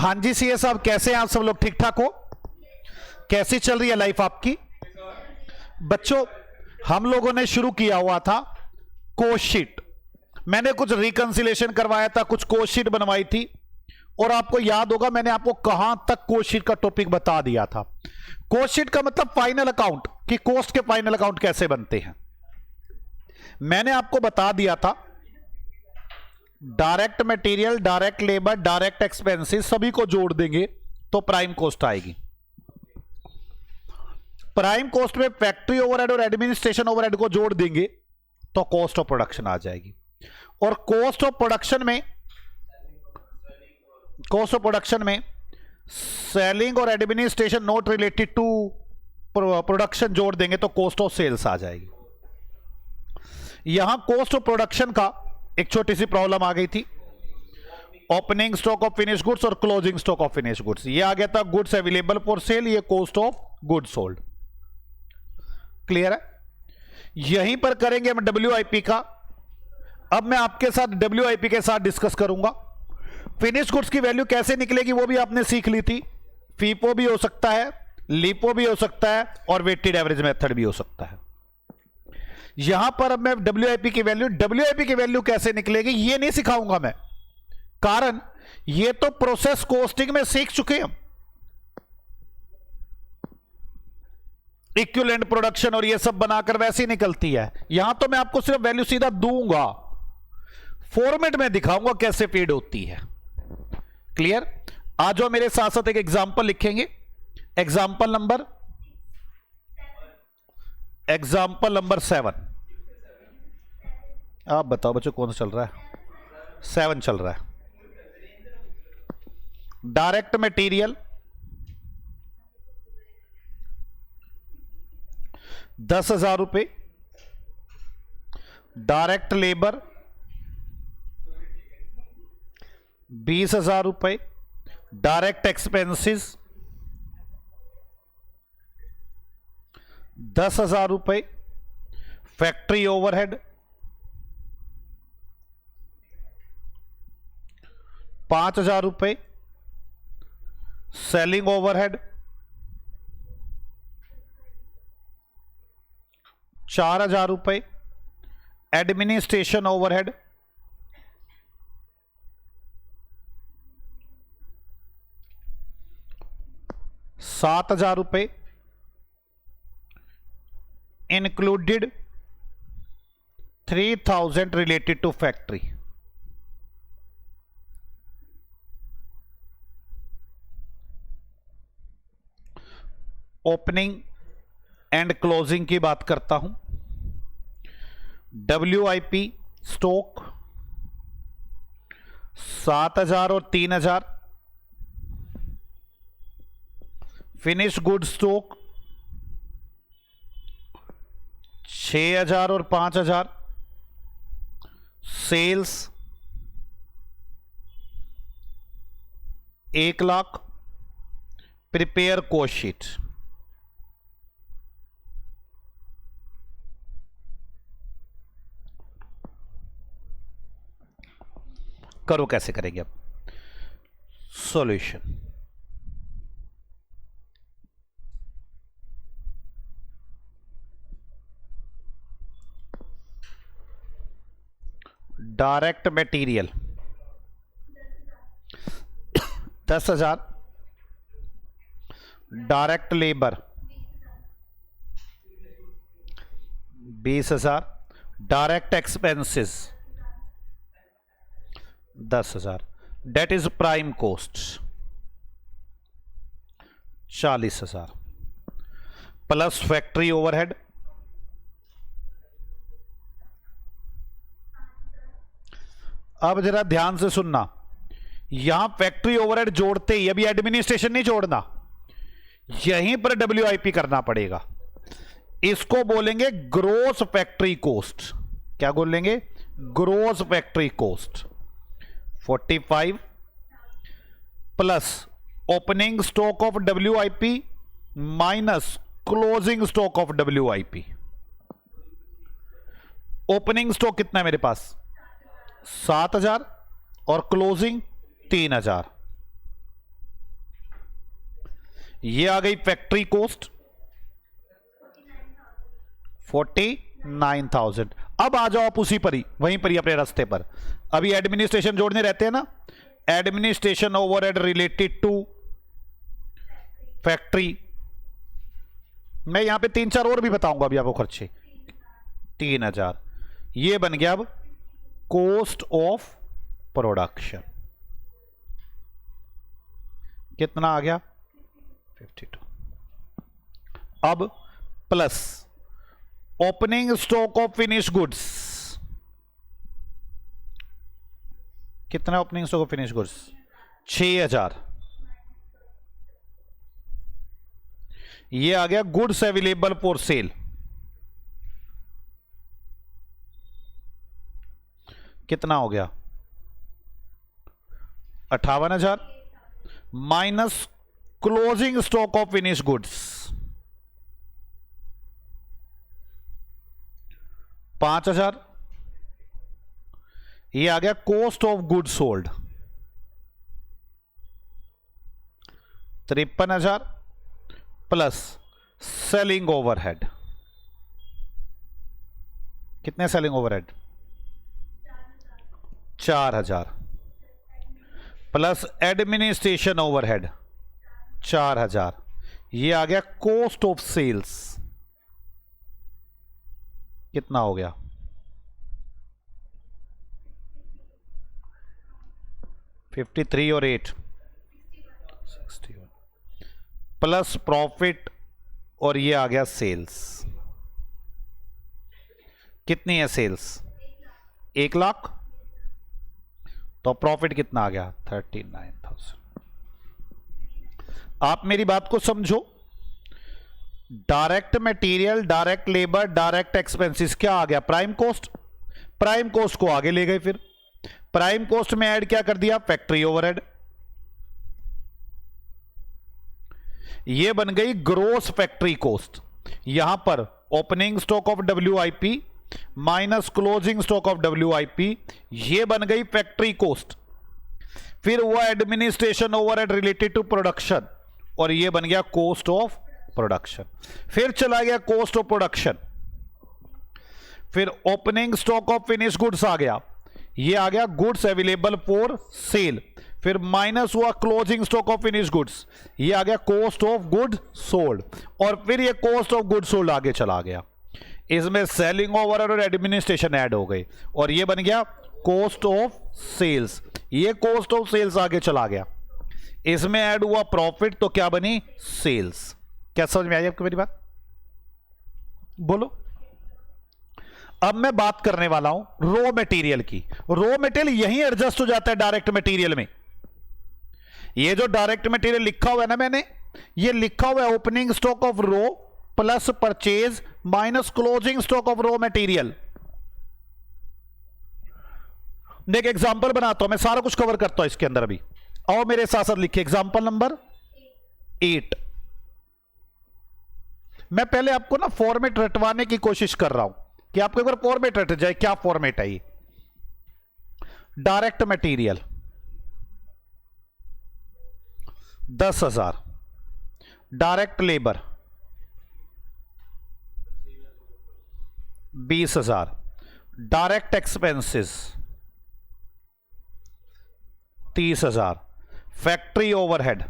हाँ जी सीए साहब, कैसे हैं आप सब लोग? ठीक ठाक हो? कैसी चल रही है लाइफ आपकी? बच्चों, हम लोगों ने शुरू किया हुआ था कोस्ट शीट। मैंने कुछ रिकंसिलेशन करवाया था, कुछ कोस्ट शीट बनवाई थी, और आपको याद होगा मैंने आपको कहां तक कोस्ट शीट का टॉपिक बता दिया था। कोस्ट शीट का मतलब फाइनल अकाउंट, कि कोस्ट के फाइनल अकाउंट कैसे बनते हैं। मैंने आपको बता दिया था direct material, direct labour, direct expenses सभी को जोड़ देंगे तो प्राइम कॉस्ट आएगी। प्राइम कॉस्ट में फैक्ट्री ओवरहेड और एडमिनिस्ट्रेशन ओवरहेड को जोड़ देंगे तो कॉस्ट ऑफ प्रोडक्शन आ जाएगी। और कॉस्ट ऑफ प्रोडक्शन में सेलिंग और administration not related to production जोड़ देंगे तो कॉस्ट ऑफ सेल्स आ जाएगी। यहां कॉस्ट ऑफ प्रोडक्शन का एक छोटी सी प्रॉब्लम आ गई थी, opening stock of finish goods और closing stock of finish goods. ये आ गया था गुड्स अवेलेबल फॉर सेल, ये cost of goods sold. Clear है? यहीं पर करेंगे हम WIP का। अब मैं आपके साथ WIP के साथ डिस्कस करूंगा। फिनिश गुड्स की वैल्यू कैसे निकलेगी वो भी आपने सीख ली थी। फीपो भी हो सकता है, लिपो भी हो सकता है, और वेटेड एवरेज मेथड भी हो सकता है। यहां पर अब मैं WIP की वैल्यू कैसे निकलेगी ये नहीं सिखाऊंगा मैं, कारण ये तो प्रोसेस कॉस्टिंग में सीख चुके हैं हम। इक्विवेलेंट प्रोडक्शन और ये सब बनाकर वैसी निकलती है। यहां तो मैं आपको सिर्फ वैल्यू सीधा दूंगा, फॉर्मेट में दिखाऊंगा कैसे फीड होती है। क्लियर? आज जो मेरे साथ साथ एक एग्जांपल लिखेंगे, एग्जांपल नंबर 7। आप बताओ बच्चों कौन सा चल रहा है? 7 चल रहा है। डायरेक्ट मटेरियल 10,000 रुपए, डायरेक्ट लेबर 20,000 रुपए, डायरेक्ट एक्सपेंसेस 10,000 रुपए, फैक्ट्री ओवरहेड 5,000 रुपए, सेलिंग ओवरहेड 4,000 रुपए, एडमिनिस्ट्रेशन ओवरहेड 7,000 रुपए, included 3,000 related to factory. Opening and closing की बात करता हूं। WIP स्टॉक 7,000 और 3,000, फिनिश गुड स्टॉक 6,000 और 5,000, सेल्स 1,00,000, प्रिपेयर कॉस्ट शीट। करो कैसे करेंगे अब solution. Direct material 10,000, direct labour 20,000, direct expenses 10,000, that is prime cost 40,000, plus factory overhead 5,000। अब जरा ध्यान से सुनना, यहां फैक्ट्री ओवरहेड जोड़ते ही अभी एडमिनिस्ट्रेशन नहीं जोड़ना, यहीं पर WIP करना पड़ेगा। इसको बोलेंगे ग्रोस फैक्ट्री कॉस्ट। क्या बोलेंगे? Gross factory cost 45 plus opening stock of WIP minus closing stock of WIP। Opening stock कितना है मेरे पास? 7,000 और क्लोजिंग 3,000। ये आ गई फैक्ट्री कॉस्ट 49,000। अब आ जाओ आप उसी पर ही, वहीं पर ही अपने रास्ते पर। अभी एडमिनिस्ट्रेशन जोड़ने रहते हैं ना, administration overhead related to factory. मैं यहां पे 3-4 और भी बताऊंगा अभी आपको खर्चे। 3,000 ये बन गया अब कॉस्ट ऑफ प्रोडक्शन। कितना आ गया 52। अब plus opening stock of finish goods. कितना opening stock of finish goods 6,000। ये आ गया गुड्स अवेलेबल फॉर सेल। कितना हो गया 58,000 minus closing stock of finish goods 5,000। ये आ गया cost of good sold 53,000 plus selling overhead. कितने selling overhead 4,000 plus administration overhead 4,000। ये आ गया कॉस्ट ऑफ सेल्स। कितना हो गया 53 और 8 61 प्लस प्रॉफिट और ये आ गया सेल्स। कितनी है सेल्स 1 लाख, तो प्रॉफिट कितना आ गया 39,000। आप मेरी बात को समझो, direct material, direct labour, direct expenses क्या आ गया प्राइम कॉस्ट। प्राइम कॉस्ट को आगे ले गए, फिर प्राइम कॉस्ट में ऐड क्या कर दिया फैक्ट्री ओवरहेड। ये बन गई ग्रोस फैक्ट्री कॉस्ट। यहां पर opening stock of WIP minus closing stock of WIP, ये बन गई फैक्ट्री कॉस्ट। फिर हुआ administration overhead related to production और ये बन गया कॉस्ट ऑफ प्रोडक्शन। फिर चला गया कॉस्ट ऑफ प्रोडक्शन, फिर opening stock of finish goods आ गया, ये आ गया गुड्स अवेलेबल फॉर सेल। फिर माइनस हुआ closing stock of finish goods, ये आ गया कॉस्ट ऑफ गुड सोल्ड। और फिर ये कॉस्ट ऑफ गुड सोल्ड आगे चला गया, इसमें सेलिंग ओवरहेड और एडमिनिस्ट्रेशन ऐड हो गई और ये बन गया कॉस्ट ऑफ सेल्स। ये कॉस्ट ऑफ सेल्स आगे चला गया, इसमें ऐड हुआ प्रॉफिट, तो क्या बनी सेल्स। क्या समझ में आई आपको मेरी बात, बोलो। अब मैं बात करने वाला हूं रॉ मटेरियल की। रॉ मटेरियल यहीं एडजस्ट हो जाता है डायरेक्ट मटेरियल में। ये जो डायरेक्ट मटेरियल लिखा हुआ है ना मैंने, ये लिखा हुआ है opening stock of raw plus purchase minus closing stock of raw material. देख एग्जांपल बनाता हूं मैं, सारा कुछ कवर करता हूं इसके अंदर। अभी आओ मेरे साथ साथ लिखिए एग्जांपल नंबर 8। मैं पहले आपको ना फॉर्मेट रटवाने की कोशिश कर रहा हूं कि आपको एक बार फॉर्मेट रट जाए। क्या फॉर्मेट है ये, direct material 10,000, direct labour 20,000, direct expenses 30,000, factory overhead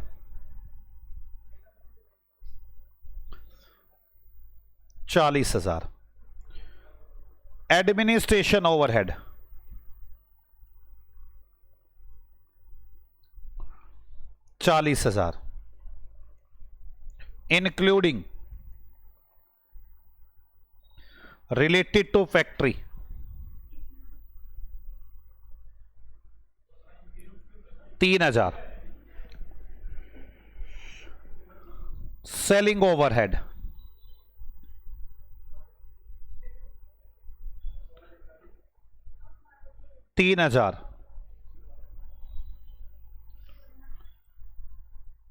40,000, administration overhead 40,000, including related to factory 3,000, selling overhead 3,000,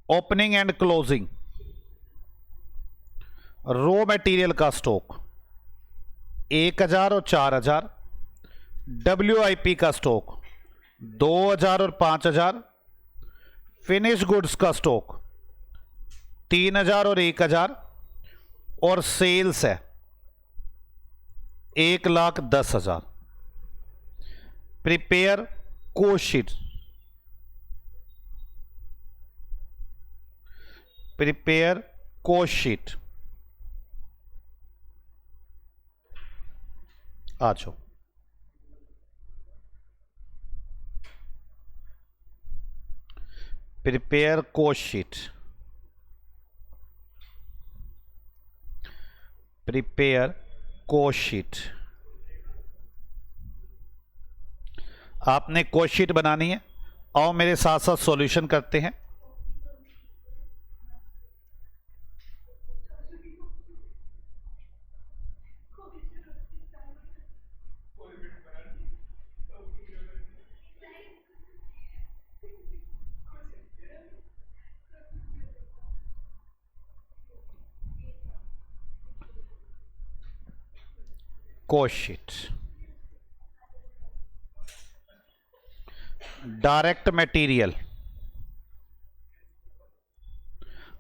opening and closing raw material का स्टॉक 1,000 और 4,000, WIP का स्टॉक 2,000 और 5,000, फिनिश गुड्स का स्टॉक 3,000 और 1,000 और सेल्स है 1,10,000। Prepare cost sheet. Prepare cost sheet. आ जाओ। Prepare cost sheet. Prepare cost sheet. आपने कोस्ट शीट बनानी है। आओ मेरे साथ साथ सॉल्यूशन करते हैं। Cost sheet. Direct material.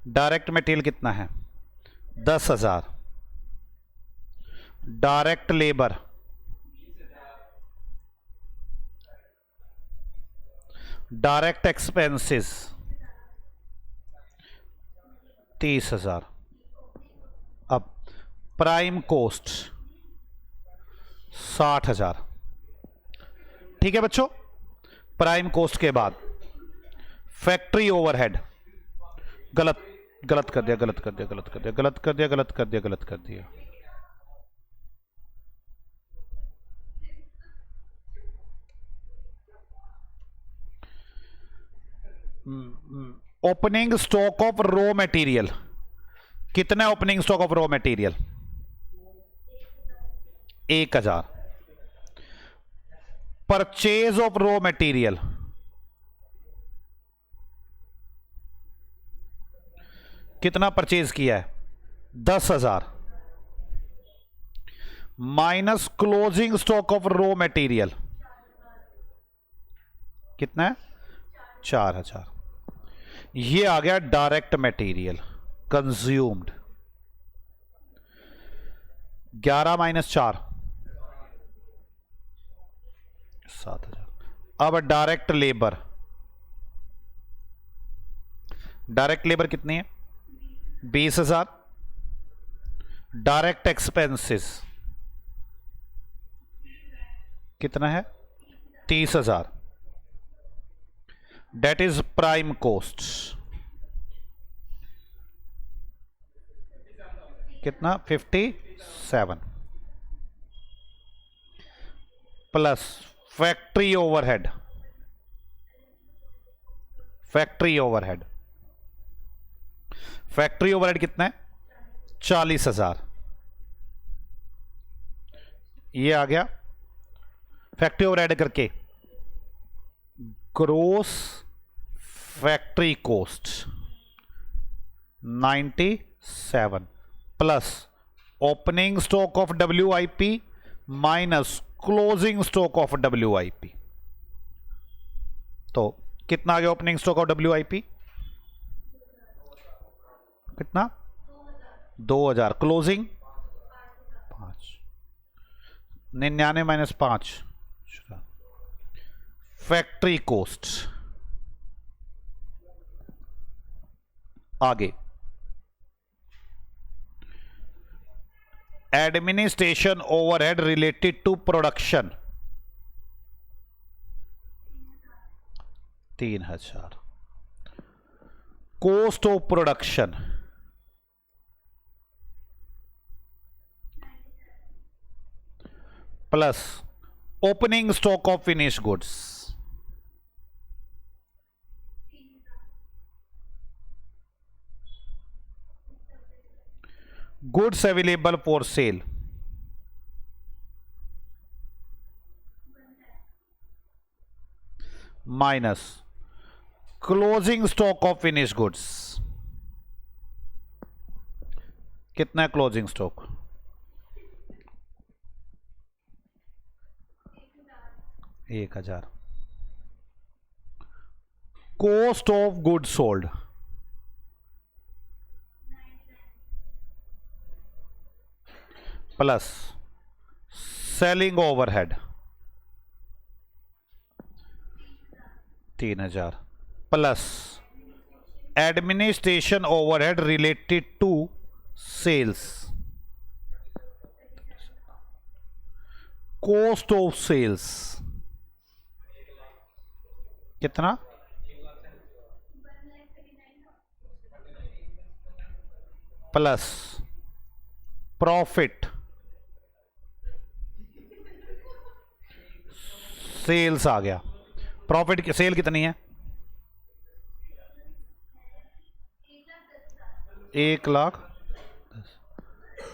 Direct material कितना है? 10,000। Direct labour. Direct expenses 30,000। अब प्राइम कोस्ट 60,000। ठीक है बच्चों। प्राइम कोस्ट के बाद फैक्ट्री ओवरहेड। गलत गलत कर दिया, गलत कर दिया, गलत कर दिया, गलत कर दिया, गलत कर दिया, गलत कर दिया। Opening stock of raw material कितना है? Opening stock of raw material 1,000। Purchase of raw material कितना परचेज किया है? 10,000 minus closing stock of raw material कितना है? 4,000। ये आ गया डायरेक्ट मटेरियल कंज्यूम्ड। 11 माइनस 4 7,000। अब डायरेक्ट लेबर। डायरेक्ट लेबर कितनी है? 20,000। डायरेक्ट एक्सपेंसेस कितना है? 30,000। डेट इज प्राइम कोस्ट कितना? 57 plus factory overhead. Factory overhead. Factory overhead कितना है? 40,000। ये आ गया फैक्ट्री ओवरहेड करके gross factory cost 97 plus opening stock of WIP minus closing stock of WIP। तो कितना आ गया ओपनिंग स्टॉक ऑफ WIP? कितना? 2,000। क्लोजिंग 5। 99 minus 5 factory cost. आगे administration overhead related to production 3,000। Cost of production plus opening stock of finish goods goods available for sale minus closing stock of finish goods कितना है? Closing stock 1,000। Cost of goods sold plus selling overhead 3000 plus administration overhead related to sales, cost of sales कितना, plus profit sales आ गया। Profit cell कितनी है, 1,10,000।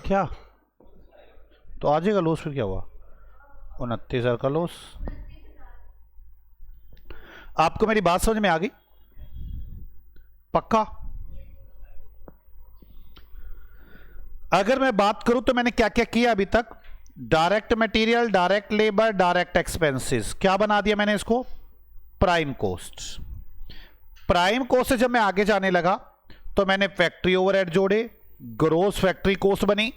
क्या तो आज का लॉस फिर क्या हुआ, 29,000 का लॉस। आपको मेरी बात समझ में आ गई, पक्का। अगर मैं बात करूं तो मैंने क्या क्या किया अभी तक, direct material, direct labour, direct expenses, क्या बना दिया मैंने इसको, प्राइम कॉस्ट। प्राइम कॉस्ट से जब मैं आगे जाने लगा तो मैंने फैक्ट्री ओवरहेड जोड़े, ग्रोस फैक्ट्री कॉस्ट बनी,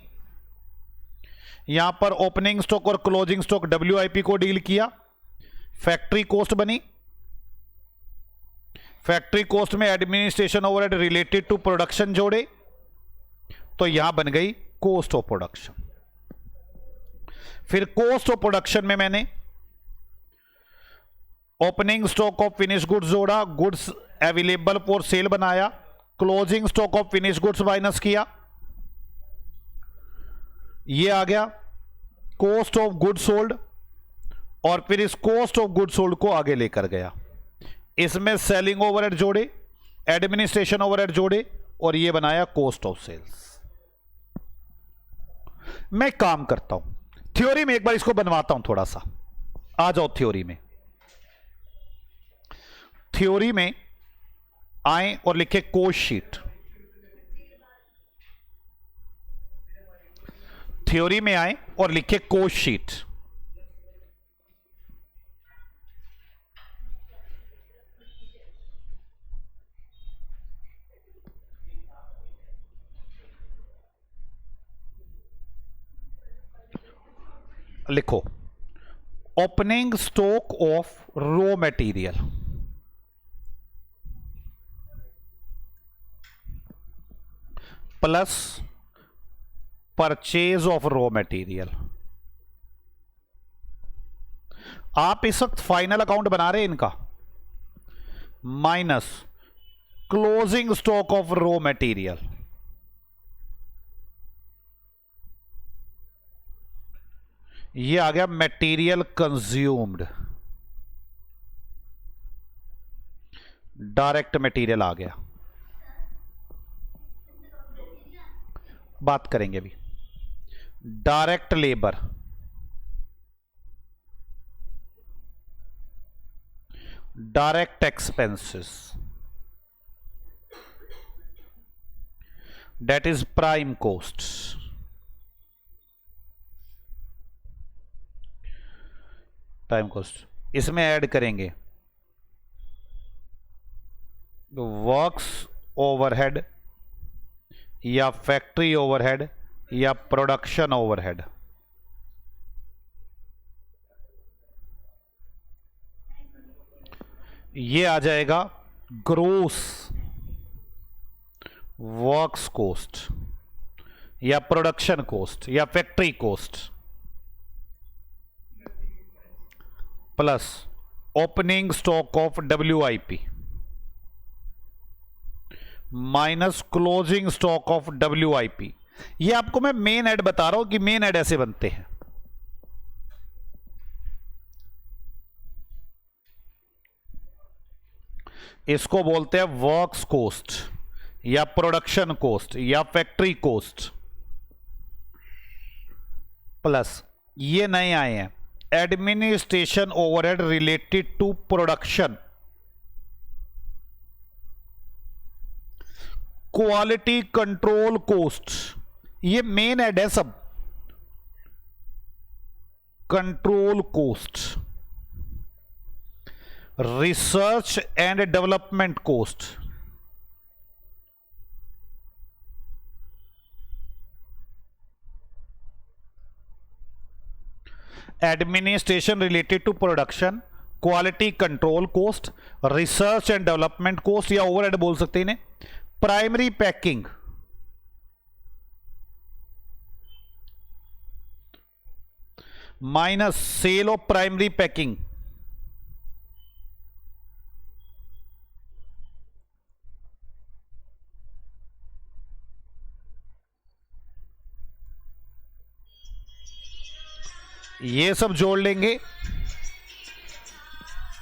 यहां पर ओपनिंग स्टॉक और क्लोजिंग स्टॉक WIP को डील किया, फैक्ट्री कॉस्ट बनी। फैक्ट्री कॉस्ट में administration overhead related to production जोड़े तो यहां बन गई कॉस्ट ऑफ प्रोडक्शन। फिर कॉस्ट ऑफ प्रोडक्शन में मैंने opening stock of finish goods जोड़ा, गुड्स अवेलेबल फॉर सेल बनाया, closing stock of finish goods minus किया, ये आ गया कॉस्ट ऑफ गुड्स सोल्ड, और फिर इस कॉस्ट ऑफ गुड्स सोल्ड को आगे लेकर गया, इसमें सेलिंग ओवरहेड जोड़े, एडमिनिस्ट्रेशन ओवरहेड जोड़े, और ये बनाया कॉस्ट ऑफ सेल्स। मैं काम करता हूं थ्योरी में, एक बार इसको बनवाता हूं थोड़ा सा, आ जाओ थ्योरी में। थ्योरी में आए और लिखे कोस्ट शीट, थ्योरी में आए और लिखे कोस्ट शीट। लिखो opening stock of raw material, plus purchase of raw material. आप इस वक्त फाइनल अकाउंट बना रहे हैं इनका, minus closing stock of raw material, ये आ गया मटेरियल कंज्यूम्ड, डायरेक्ट मटेरियल आ गया। बात करेंगे अभी direct labour, direct expenses, that is prime cost, prime cost. इसमें ऐड करेंगे वर्क्स ओवरहेड या फैक्ट्री ओवरहेड या प्रोडक्शन ओवरहेड, ये आ जाएगा ग्रोस वर्क्स कॉस्ट या प्रोडक्शन कॉस्ट या factory cost, plus opening stock of WIP minus closing stock of WIP। ये आपको मैं मेन ऐड बता रहा हूं कि मेन ऐड ऐसे बनते हैं। इसको बोलते हैं वर्क्स कॉस्ट या प्रोडक्शन कॉस्ट या फैक्ट्री कॉस्ट, प्लस ये नए आए हैं administration overhead related to production, quality control cost, ये मेन ऐड है सब, control cost, research and development cost, administration related to production, quality control cost, research and development cost या overhead बोल सकते हैं इन्हें, primary packing, minus sale of primary packing, ये सब जोड़ लेंगे।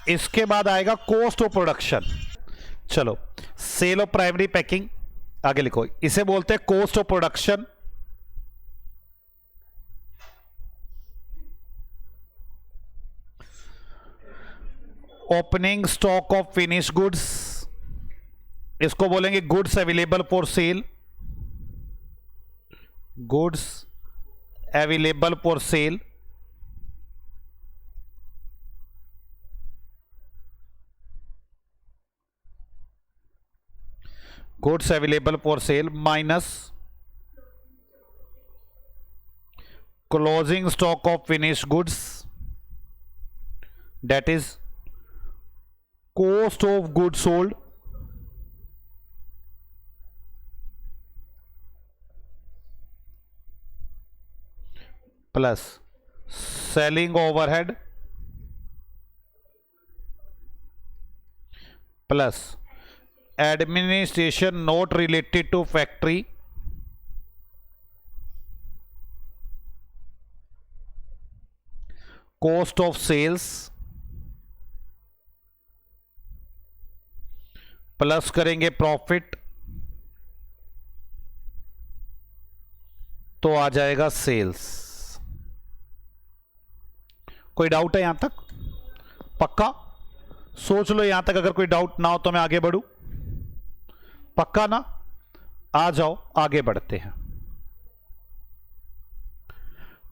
इसके बाद आएगा कॉस्ट ऑफ प्रोडक्शन। चलो, सेल ऑफ प्राइमरी पैकिंग आगे लिखो, इसे बोलते हैं cost of production. Opening stock of finish goods, इसको बोलेंगे goods available for cell, goods available for cell. Goods available for sale minus closing stock of finish goods, that is cost of goods sold plus selling overhead plus administration not related to factory cost of sales plus करेंगे profit, तो आ जाएगा sales. कोई doubt है यहां तक? पक्का? सोच लो यहां तक, अगर कोई डाउट ना हो तो मैं आगे बढ़ूं। पक्का ना? आ जाओ आगे बढ़ते हैं।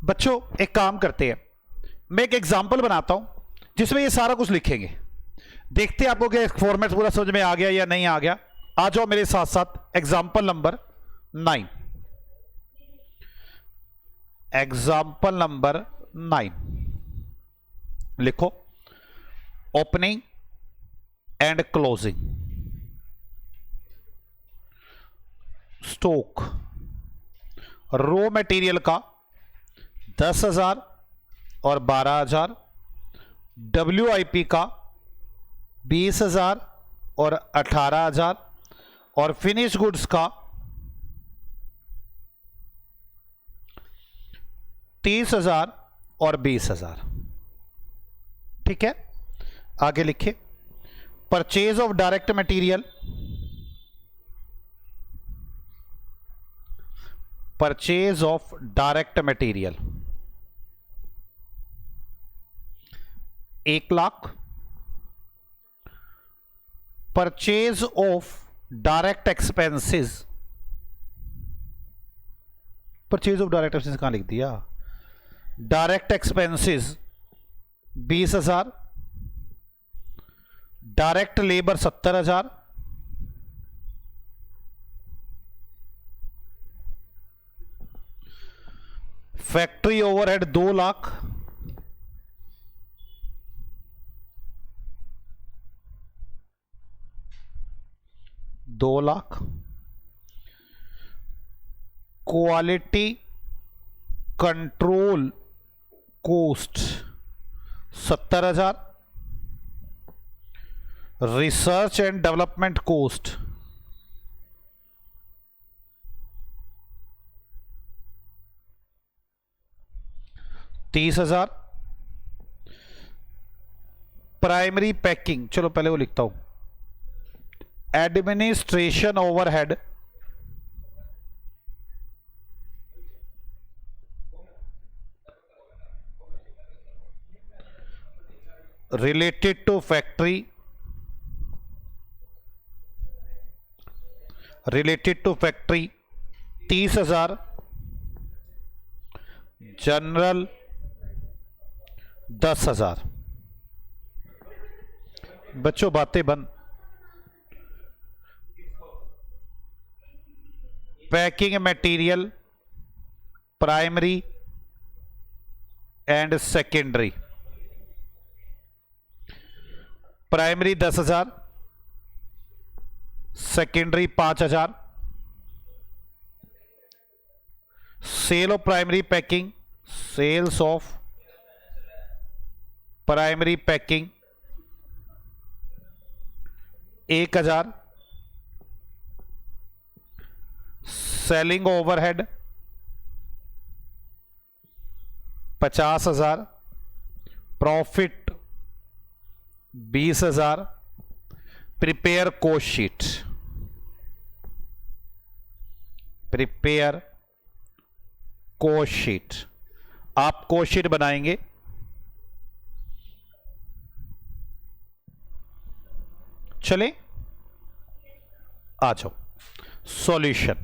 बच्चों एक काम करते हैं, मैं एक एग्जाम्पल बनाता हूं जिसमें ये सारा कुछ लिखेंगे। देखते हैं आपको क्या फॉर्मेट पूरा समझ में आ गया या नहीं आ गया। आ जाओ मेरे साथ साथ। एग्जाम्पल नंबर 9, एग्जाम्पल नंबर 9 लिखो। Opening and closing stock raw material का 10,000 और 12,000, WIP का 20,000 और 18,000 और फिनिश गुड्स का 30,000 और 20,000। ठीक है, आगे लिखिए। Purchase of direct material, purchase of direct material 1,00,000। Purchase of direct expenses, purchase of direct expenses कहां लिख दिया? Direct expenses 20,000, direct labour 70,000, factory overhead 2,00,000, quality control cost 70,000, research and development cost 30,000, primary packing, चलो पहले वो लिखता हूं, administration overhead related to factory, related to factory 30,000, general 10,000। बच्चों बातें बंद। Packing material primary and secondary. Primary 10,000, secondary 5,000। Sale of primary packing, sales of primary packing 1,000। Selling overhead 50,000। Profit 20,000। Prepare cost sheet, prepare cost sheet. आप cost sheet बनाएंगे, चले आ जाओ। Solution,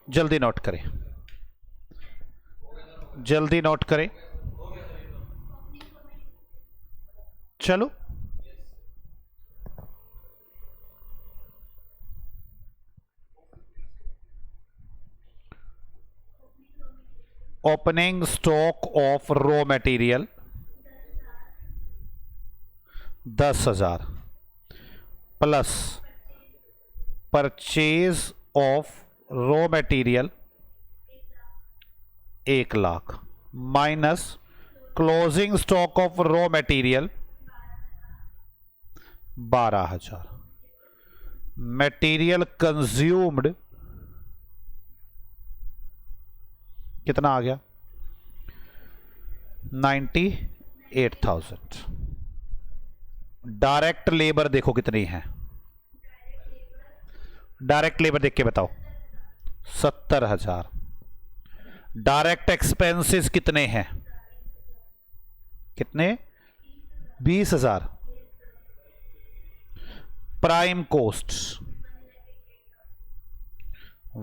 जल्दी note करें, जल्दी नोट करें। चलो opening stock of raw material 10,000 plus purchase of raw material 1,00,000 minus closing stock of raw material 12,000। Material consumed कितना आ गया? 98,000। डायरेक्ट लेबर देखो कितनी है, डायरेक्ट लेबर देख के बताओ 70,000। डायरेक्ट एक्सपेंसेस कितने हैं? कितने? 20,000। Prime cost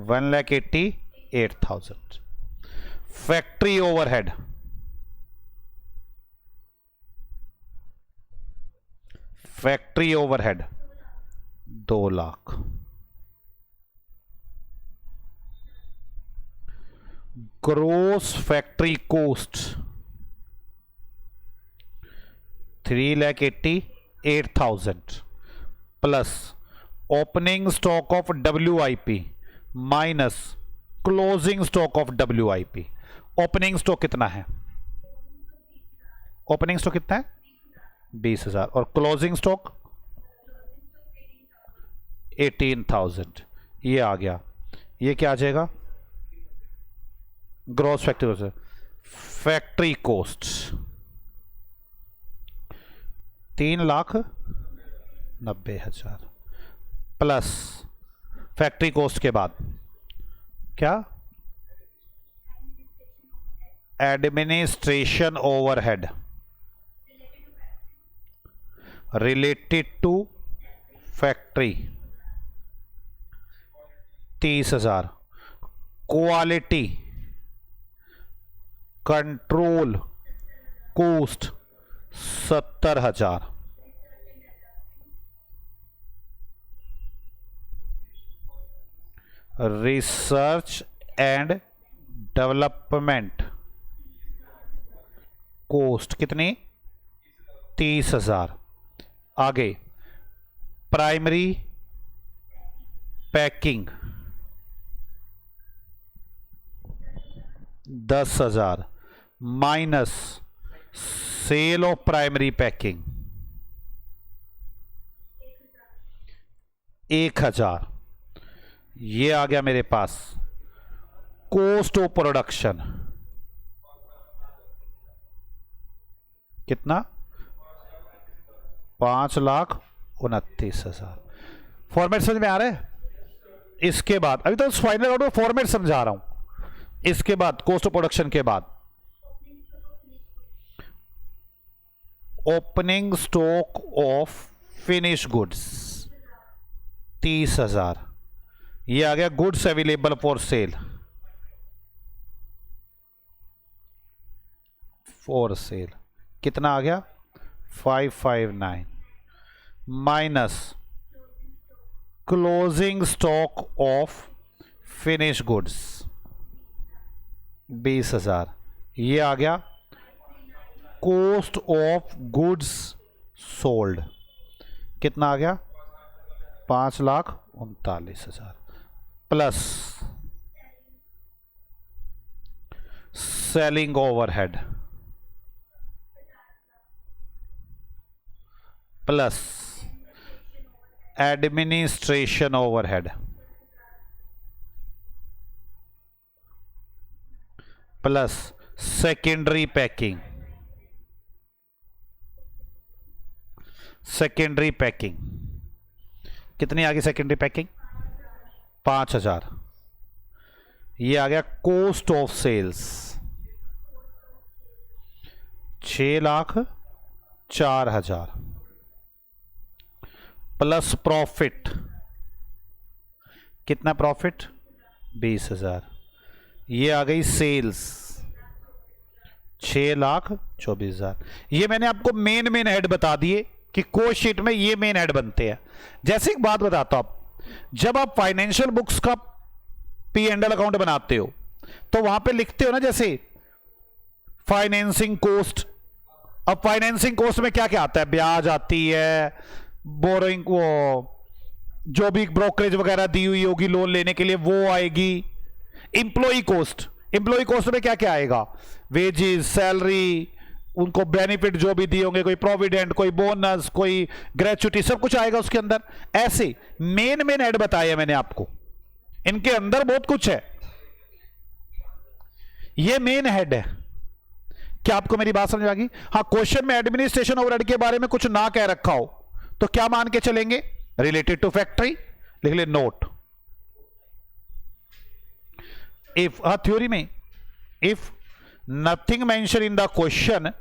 1,88,000। Factory overhead factory overhead 2,00,000। Gross factory cost 3,88,000 plus opening stock of WIP minus closing stock of WIP। Opening stock कितना है? ओपनिंग स्टॉक कितना है? 20,000 और क्लोजिंग स्टॉक 18,000। ये आ गया। ये क्या आ जाएगा? Gross factory factory cost 3,90,000 plus factory cost के बाद क्या? Administration overhead related to factory 30,000। Quality control cost 70,000। Research and development cost कितनी? 30,000। आगे primary packing 10,000 minus sale of primary packing 1,000। ये आ गया मेरे पास। कॉस्ट ऑफ प्रोडक्शन कितना? 5,29,000। फॉर्मेट समझ में आ रहा है? इसके बाद अभी तो फाइनल आउट ऑफ फॉर्मेट समझा रहा हूं। इसके बाद कॉस्ट ऑफ प्रोडक्शन के बाद opening stock of finish goods 30,000। ये आ गया गुड्स अवेलेबल फॉर सेल कितना आ गया? 559। Minus closing stock of finish goods 20,000, ये आ गया कॉस्ट ऑफ गुड्स सोल्ड, कितना आ गया 5,39,000 plus selling overhead plus administration overhead plus secondary packing, secondary packing कितनी आ गई सेकेंडरी पैकिंग 5,000, ये आ गया cost of sales 6,04,000 plus profit, कितना प्रॉफिट 20,000, ये आ गई सेल्स 6,24,000। ये मैंने आपको मेन हेड बता दिए कि कोस्ट शीट में ये मेन हेड बनते हैं। जैसे एक बात बताता हूं, जब आप फाइनेंशियल बुक्स का P&L अकाउंट बनाते हो तो वहां पे लिखते हो ना, जैसे फाइनेंसिंग कॉस्ट। अब फाइनेंसिंग कॉस्ट में क्या क्या आता है, ब्याज आती है, बोरोइंग, वो जो भी ब्रोकरेज वगैरह दी हुई होगी लोन लेने के लिए वो आएगी। इंप्लॉई कॉस्ट, इंप्लॉई कॉस्ट में क्या क्या आएगा, वेजेस, सैलरी, उनको बेनिफिट जो भी दिए होंगे, कोई प्रोविडेंट, कोई बोनस, कोई ग्रेचुटी, सब कुछ आएगा उसके अंदर। ऐसे मेन ऐड बताया मैंने आपको, इनके अंदर बहुत कुछ है। ये मेन हेड है। क्या आपको मेरी बात समझ आ गई? हाँ, क्वेश्चन में एडमिनिस्ट्रेशन ओवरहेड के बारे में कुछ ना कह रखा हो तो क्या मान के चलेंगे, रिलेटेड टू फैक्ट्री लिख ले नोट। इफ थ्योरी में if nothing mention in the question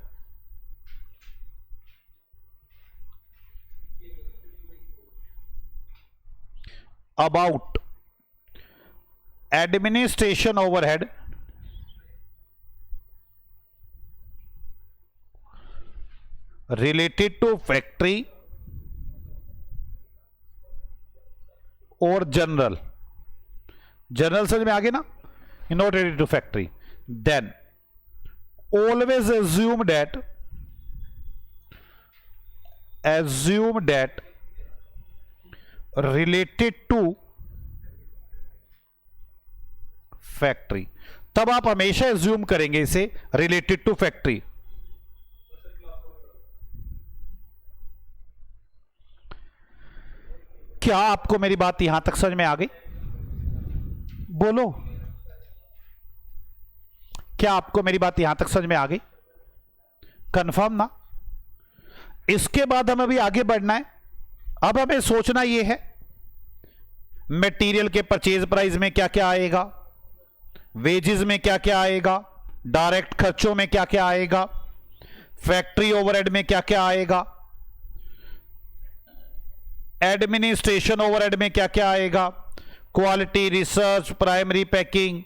about administration overhead related to factory और जनरल समझ में आ गए ना, not related to factory, then always assume that related to factory, तब आप हमेशा assume करेंगे इसे related to factory। क्या आपको मेरी बात यहां तक समझ में आ गई? बोलो, क्या आपको मेरी बात यहां तक समझ में आ गई? कंफर्म ना? इसके बाद हमें अभी आगे बढ़ना है। अब हमें सोचना यह है मटेरियल के परचेज प्राइस में क्या क्या आएगा, वेजेस में क्या क्या आएगा, डायरेक्ट खर्चों में क्या क्या आएगा, फैक्ट्री ओवरहेड में क्या क्या आएगा, एडमिनिस्ट्रेशन ओवरहेड में क्या क्या आएगा, quality, research, primary packing,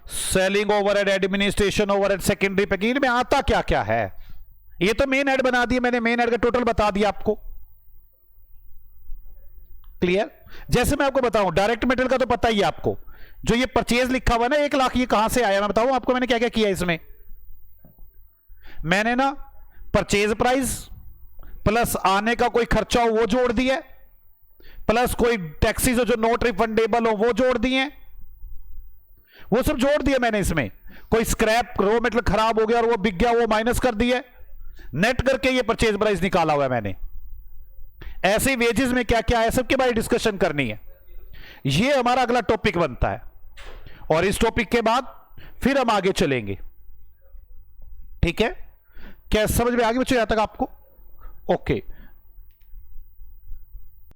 selling overhead, administration overhead, secondary packing में आता क्या क्या है। ये तो मेन हेड बना दिया मैंने, मेन हेड का टोटल बता दिया आपको। क्लियर? जैसे मैं आपको बताऊं, डायरेक्ट मटेरियल का तो पता ही है आपको, जो ये परचेज लिखा हुआ है ना 1 लाख, ये कहां से आया मैं बताऊं आपको मैंने क्या क्या किया इसमें। मैंने ना परचेज प्राइस प्लस आने का कोई खर्चा हो वो जोड़ दिया, प्लस कोई टैक्सीज हो जो नॉट रिफंडेबल हो वो जोड़ दिए, वो सब जोड़ दिया मैंने इसमें। कोई स्क्रैप रॉ मटेरियल खराब हो गया और वो बिक गया वो माइनस कर दिए, नेट करके ये परचेज प्राइस निकाला हुआ है मैंने। ऐसे वेजेस में क्या क्या है सबके बारे में डिस्कशन करनी है। ये हमारा अगला टॉपिक बनता है और इस टॉपिक के बाद फिर हम आगे चलेंगे। ठीक है? क्या समझ में आ गई बच्चों यहां तक आपको? ओके।